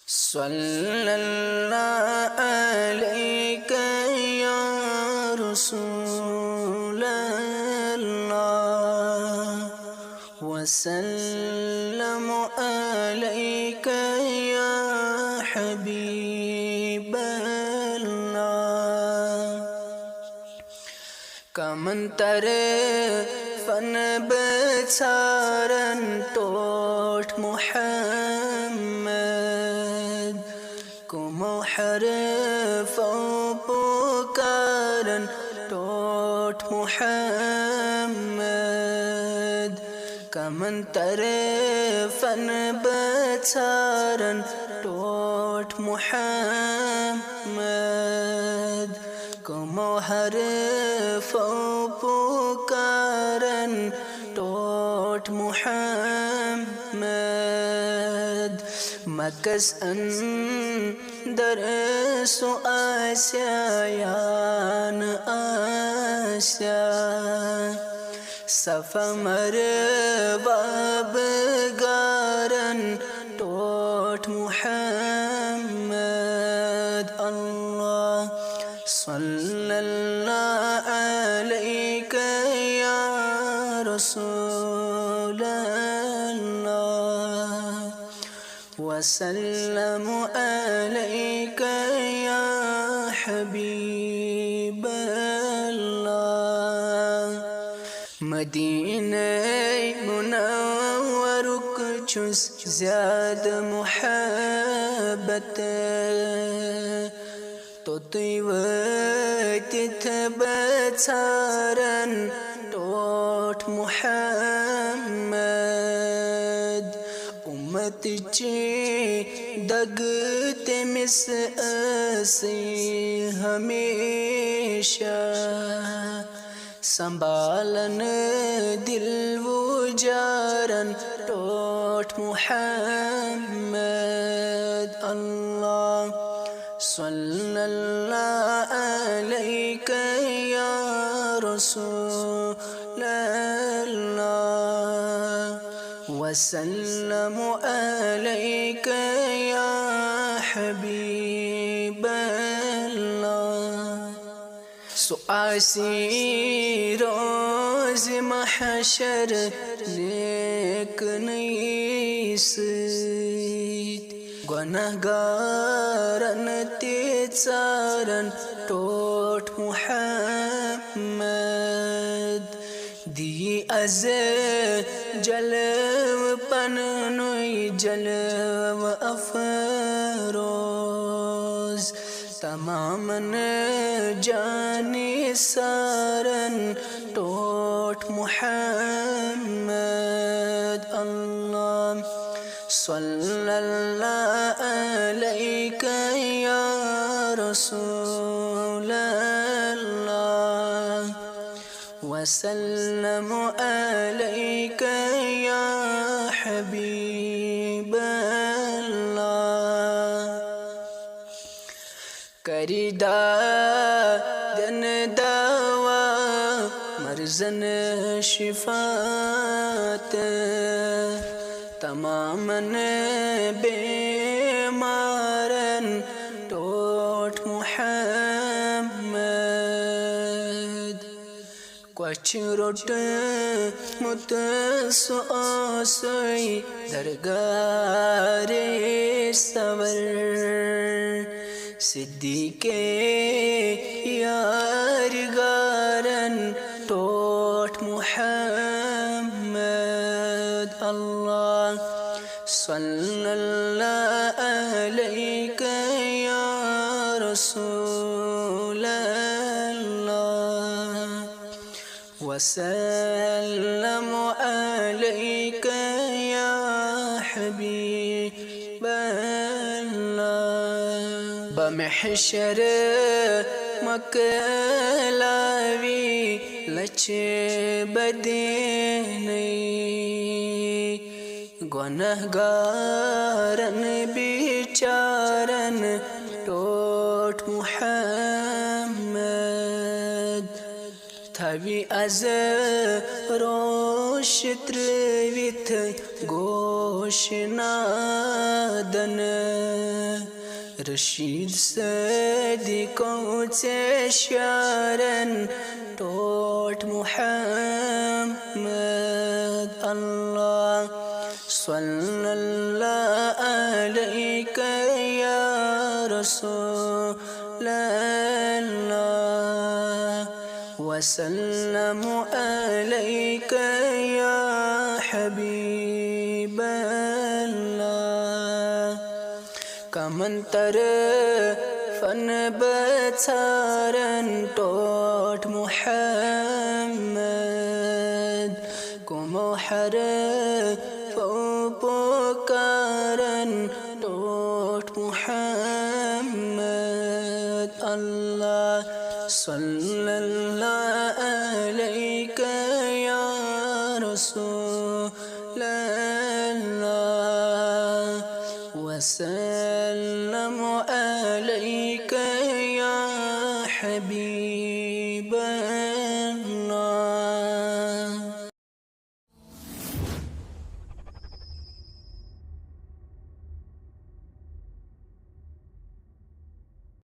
सल्लल्लाहु अलैका या रसूलल्लाह वसल्लमु अलैका या हबीबल्लाह। कमंतर फन बचारन टोट मुहम्मद कुमो हरफ पुकारन टोट मुहम्मद। कमंतर फन बचारन टोट मुहम्मद कुमो हरफ पुकारन टोट मुहम्मद। मकस अंदर सो आस्यान आस्या सफ़ मरवाब गारन टोट मुहम्मद। अल्लाह सल्लल्लाहु अलैका या रसूलल्लाह वसल्लमु अलैका या हबीबल्लाह। मदीने मुनव्वरुक चुस ज़्याद मुहब्बत तो तिथ बचारन टोट मुहम्मद। उम्मत चे दगते मिस असी हमेशा संभालन दिल वुजारन टोट मुहम्मद। अल्लाह सल्लल्लाहु अलैका या रसूलल्लाह वसल्लमु अलैका या हबीबल्लाह। आसी रोज़ महशर नेक नईस गुनहगारन तेचारन टोट मुहम्मद। दी अज़ जलव पननुई जलव अफरोज़ तमामन जाने सारन टोट मुहम्मद। अल्लाह सल्लल्लाहु अलैका या रसूलल्लाह वसल्लमु अलैका या हबीबल्लाह। करीदा दन दावा मर्जन शिफात तमामन बेमारन टोट मुहम्मद। क्वच रोट मुतसोई दरगारे सवर सिद्दीक़े यार गारन टोट मुहम्मद। अल्लाह सल्लल्लाहु अलैका या रसूलल्लाह वसल्लमु अलैका या हबीबल्लाह। बमहशर मकलावी लचे बदीनी गुनहगारन बिचारन टोट मुहम्मद। थवी अज़ रोषत्रविथ गोशनादन रशीद सदिकों से शारन टोट मुहम्मद अल्लाह सल्लल्लाहु अलैहि या रसूल अल्लाह वसल्लम अलैहि या हबीब अल्लाह कमंतर फन बचारन टोट मुहम्मद कुमोहर पोकारन टोट मुहम्मद अल्लाह सल्लल्लाहु अलैहि या रसूल अल्लाह वसल्लम अलैहि या हबीब